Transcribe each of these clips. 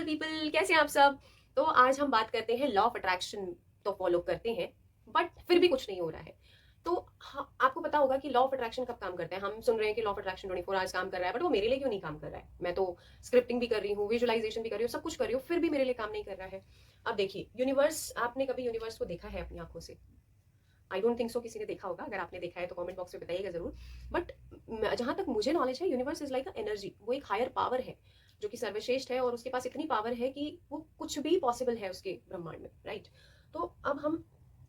People, कैसे हैं आप सब। तो आज हम बात करते हैं लॉ ऑफ अट्रैक्शन। तो फॉलो करते हैं बट फिर भी कुछ नहीं हो रहा है। तो आपको पता होगा कि लॉ ऑफ अट्रैक्शन कब काम करता है। हम सुन रहे हैं कि लॉ ऑफ अट्रैक्शन 24 आवर्स काम कर रहा है, बट वो मेरे लिए क्यों नहीं काम कर रहा है। मैं तो स्क्रिप्टिंग भी कर रही हूँ, विजुअलाइजेशन भी कर रही हूँ, सब कुछ कर रही हूँ, फिर भी मेरे लिए काम नहीं कर रहा है। अब देखिए यूनिवर्स, आपने कभी यूनिवर्स को देखा है अपनी आंखों से? आई डोंट थिंक सो किसी ने देखा होगा। अगर आपने देखा है तो कमेंट बॉक्स में बताइएगा जरूर। बट जहां तक मुझे नॉलेज है, universe is like a energy. वो एक हायर पावर है जो कि सर्वश्रेष्ठ है, और उसके पास इतनी पावर है कि वो कुछ भी पॉसिबल है उसके ब्रह्मांड में, राइट। तो अब हम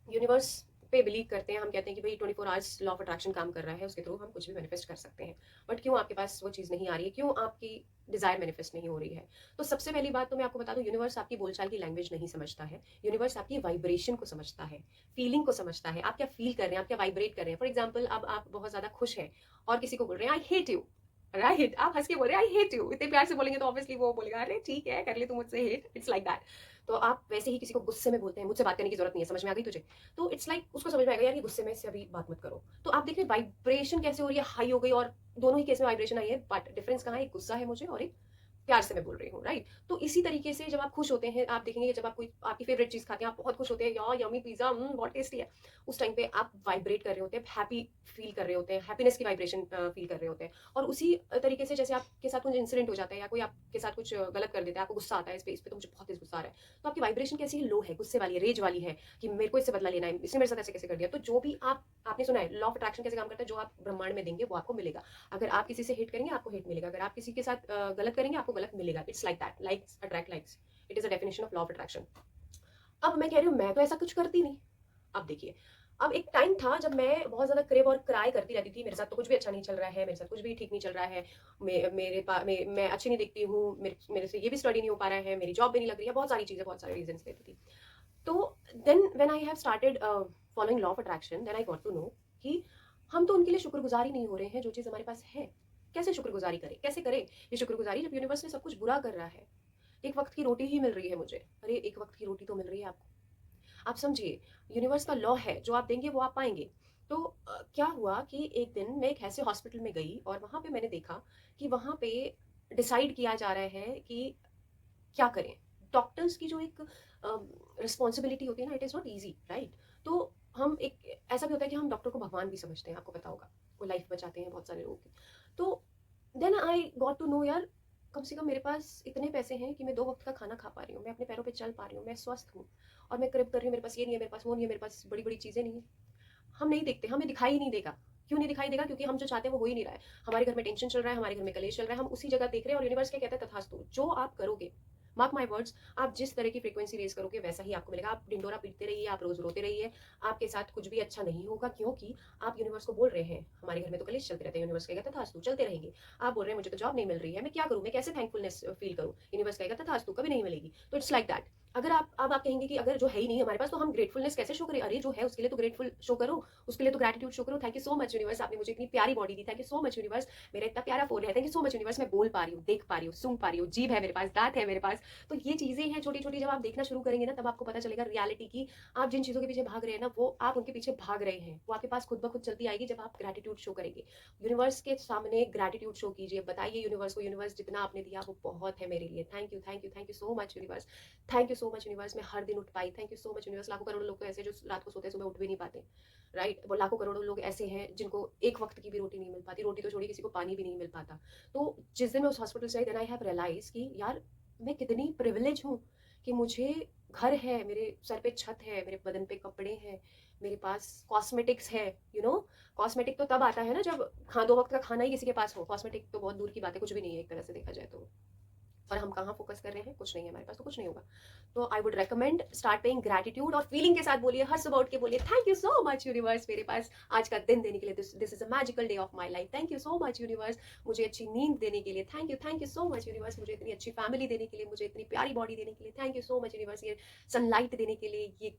यूनिवर्स पे बिलीव करते हैं, हम कहते हैं कि भाई 24 आवर्स लॉ ऑफ अट्रैक्शन काम कर रहा है, उसके थ्रू हम कुछ भी मैनिफेस्ट कर सकते हैं। बट क्यों आपके पास वो चीज़ नहीं आ रही है, क्यों आपकी डिजायर मैनिफेस्ट नहीं हो रही है? तो सबसे पहली बात तो मैं आपको बता दूं, यूनिवर्स आपकी बोलचाल की लैंग्वेज नहीं समझता है। यूनिवर्स आपकी वाइब्रेशन को समझता है, फीलिंग को समझता है। आप क्या फील कर रहे हैं, आप क्या वाइब्रेट कर रहे हैं। फॉर एग्जाम्पल, अब आप बहुत ज्यादा खुश हैं और किसी को बोल रहे हैं आई हेट यू, राइट। आप हंस के बोल रहे हैं आई हेट यू, इतने प्यार से बोलेंगे तो ऑब्वियसली वो बोलेगा अरे ठीक है कर ले तू मुझसे हेट, इट्स लाइक दैट। तो आप वैसे ही किसी को गुस्से में बोलते हैं मुझसे बात करने की जरूरत नहीं है, समझ में आ गई तुझे? तो इट्स लाइक उसको समझ में आएगा यार ये गुस्से में इससे अभी बात मत करो। तो आप देख रहे वाइब्रेशन कैसे हो रही है, हाई हो गई। और दोनों ही केस में वाइब्रेशन आई है, बट डिफरेंस कहाँ है, एक गुस्सा है मुझे और एक प्यार से मैं बोल रही हूँ, राइट। तो इसी तरीके से जब आप खुश होते हैं, आप देखेंगे जब आप कोई आपकी फेवरेट चीज खाते हैं, आप बहुत खुश होते हैं, यार यमी पिज्जा बहुत टेस्टी है। उस टाइम पे आप वाइब्रेट कर रहे होते हैं, हैप्पी फील कर रहे होते हैं, हैप्पीनेस की वाइब्रेशन फील कर रहे होते हैं। और उसी तरीके से जैसे आपके साथ कुछ इंसिडेंट हो जाता है या कोई आपके साथ कुछ गलत कर देता है, आपको गुस्सा आता है इस पे तो मुझे बहुत तेज गुस्सा आ रहा है, तो आपकी वाइब्रेशन कैसी है, लो है, गुस्से वाली है, रेज वाली है, कि मेरे को इससे बदला लेना है, इसने मेरे साथ ऐसे कैसे कर दिया। तो जो भी आपने सुना है लॉ ऑफ अट्रैक्शन कैसे काम करता है, जो आप ब्रह्मांड में देंगे वो आपको मिलेगा। अगर आप किसी से हिट करेंगे आपको हिट मिलेगा, अगर आप किसी के साथ गलत करेंगे आपको गलत मिलेगा। It's like that, likes attract likes. It is a definition of law of attraction. अब मैं कह रही हूँ मैं तो ऐसा कुछ करती नहीं। अब देखिए, अब एक टाइम था जब मैं बहुत ज्यादा क्रेव और क्राई करती रहती थी, मेरे साथ तो कुछ भी अच्छा नहीं चल रहा है, मेरे साथ कुछ भी ठीक नहीं चल रहा है, मैं अच्छी नहीं दिखती हूँ, मेरे से ये भी स्टडी नहीं हो पा रहा है, मेरी जॉब भी नहीं लग रही है, बहुत सारी चीजें, बहुत सारे रीजन देती थी। तो then when I have started following law of attraction, then I got to know कि हम तो उनके लिए शुक्रगुजार ही नहीं हो रहे हैं जो चीज हमारे पास है। कैसे शुक्रगुजारी करें, कैसे करें ये शुक्रगुजारी जब यूनिवर्स ने सब कुछ बुरा कर रहा है। एक वक्त की रोटी ही मिल रही है मुझे, अरे एक वक्त की रोटी तो मिल रही है आपको। आप समझिए, यूनिवर्स का लॉ है, जो आप देंगे वो आप पाएंगे। तो क्या हुआ कि एक दिन मैं एक ऐसे हॉस्पिटल में गई और वहां पे मैंने देखा कि वहां पे डिसाइड किया जा रहा है कि क्या करें। डॉक्टर्स की जो एक रिस्पॉन्सिबिलिटी होती है ना, it is not easy, right. तो हम एक ऐसा भी होता है कि हम डॉक्टर को भगवान भी समझते हैं, आपको पता होगा, वो लाइफ बचाते हैं बहुत सारे लोगों की। तो then I got to know यार, कम से कम मेरे पास इतने पैसे हैं कि मैं 2 वक्त का खाना खा पा रही हूँ, मैं अपने पैरों पे चल पा रही हूँ, मैं स्वस्थ हूँ। और मैं क्रिप कर रही हूँ, मेरे पास ये नहीं है, मेरे पास वो नहीं है, मेरे पास बड़ी बड़ी चीज़ें नहीं है। हम नहीं देखते, हमें दिखाई ही नहीं देगा। क्यों नहीं दिखाई देगा? क्योंकि हम जो चाहते हैं वो हो ही नहीं रहा है। हमारे घर में टेंशन चल रहा है, हमारे घर में कलेश चल रहा है, हम उसी जगह देख रहे हैं। और यूनिवर्स क्या कहता है, तथास्तु। जो आप करोगे, मार्क माई वर्ड्स, आप जिस तरह की फ्रीक्वेंसी रेज करोगे वैसा ही आपको मिलेगा। आप डिंडोरा पीटते रहिए, आप रोज रोते रहिए, आपके साथ कुछ भी अच्छा नहीं होगा, क्योंकि आप यूनिवर्स को बोल रहे हैं हमारे घर में तो कलेश चलते रहते हैं, यूनिवर्स कहेगा तथास्तु, चलते रहेंगे। आप बोल रहे हैं मुझे तो जॉब नहीं मिल रही है, मैं क्या करूं, मैं कैसे थैंकफुलनेस फील करूं, यूनिवर्स कहेगा तथास्तु, कभी नहीं मिलेगी। तो इट्स लाइक दैट। अगर आप कहेंगे कि अगर जो है ही नहीं हमारे पास तो हम ग्रेटफुलनेस कैसे शो करें, अरे जो है उसके लिए तो ग्रेटफुल शो करो, उसके लिए तो ग्रेटिट्यूड शो करो। Thank you so much universe, आपने मुझे इतनी प्यारी body the, thank you so much universe, मेरा इतना प्यारा फोन है, thank you so much universe, मैं बोल पा रही हूँ, देख पा रही हूँ, सुन पा रही हूँ, जीभ है मेरे पास, दांत है मेरे पास। तो ये चीजें हैं छोटी छोटी, जब आप देखना शुरू करेंगे ना तब आपको पता चलेगा रियलिटी की। आप जिन चीजों के पीछे भाग रहे हैं ना, वो आप उनके पीछे भाग रहे हैं, वो आपके पास खुद ब खुद चलती आएगी जब आप ग्रेटिट्यूड शो करेंगे। यूनिवर्स के सामने ग्रेटिट्यूड शो कीजिए, बताइए यूनिवर्स को, यूनिवर्स जितना आपने दिया वो बहुत है मेरे लिए, thank you thank you thank you so much universe, thank you so much universe, मैं हर दिन उठ पाई, thank you so much universe. लाखों करोड़ों लोग तो ऐसे जो रात को सोते हैं सुबह उठ भी नहीं पाते, राइट। वो लाखों करोड़ों लोग ऐसे हैं जिनको एक वक्त की भी रोटी नहीं मिल पाती, रोटी तो छोड़ी किसी को पानी भी नहीं मिल पाता। तो जिस दिन मैं उस हॉस्पिटल से आई, देन आई हैव रियलाइज कि यार मैं कितनी प्रिविलेज हूँ कि मुझे घर है, मेरे सर पे छत है, मेरे बदन पे कपड़े हैं, मेरे पास कॉस्मेटिक्स है, यू नो। कॉस्मेटिक तो तब आता है ना जब 2 वक्त का खाना ही किसी के पास हो, कॉस्मेटिक तो बहुत दूर की बात है, कुछ भी नहीं है एक तरह से देखा जाए तो। और हम कहाँ फोकस कर रहे हैं, कुछ नहीं है हमारे पास तो कुछ नहीं होगा। तो I would recommend start paying gratitude, और फीलिंग के साथ बोलिए, हर सुबह उठ के बोलिए thank you so much universe मेरे पास आज का दिन देने के लिए, this is a magical day of my life, thank you so much universe मुझे अच्छी नींद देने के लिए, thank you so much universe मुझे इतनी अच्छी फैमिली देने के लिए, मुझे इतनी प्यारी बॉडी देने के लिए, thank you so much universe ये सनलाइट देने के लिए, ये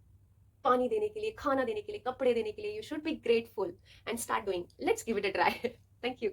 पानी देने के लिए, खाना देने के लिए, कपड़े देने के लिए। You should be grateful and start doing, let's give it a try. Thank you.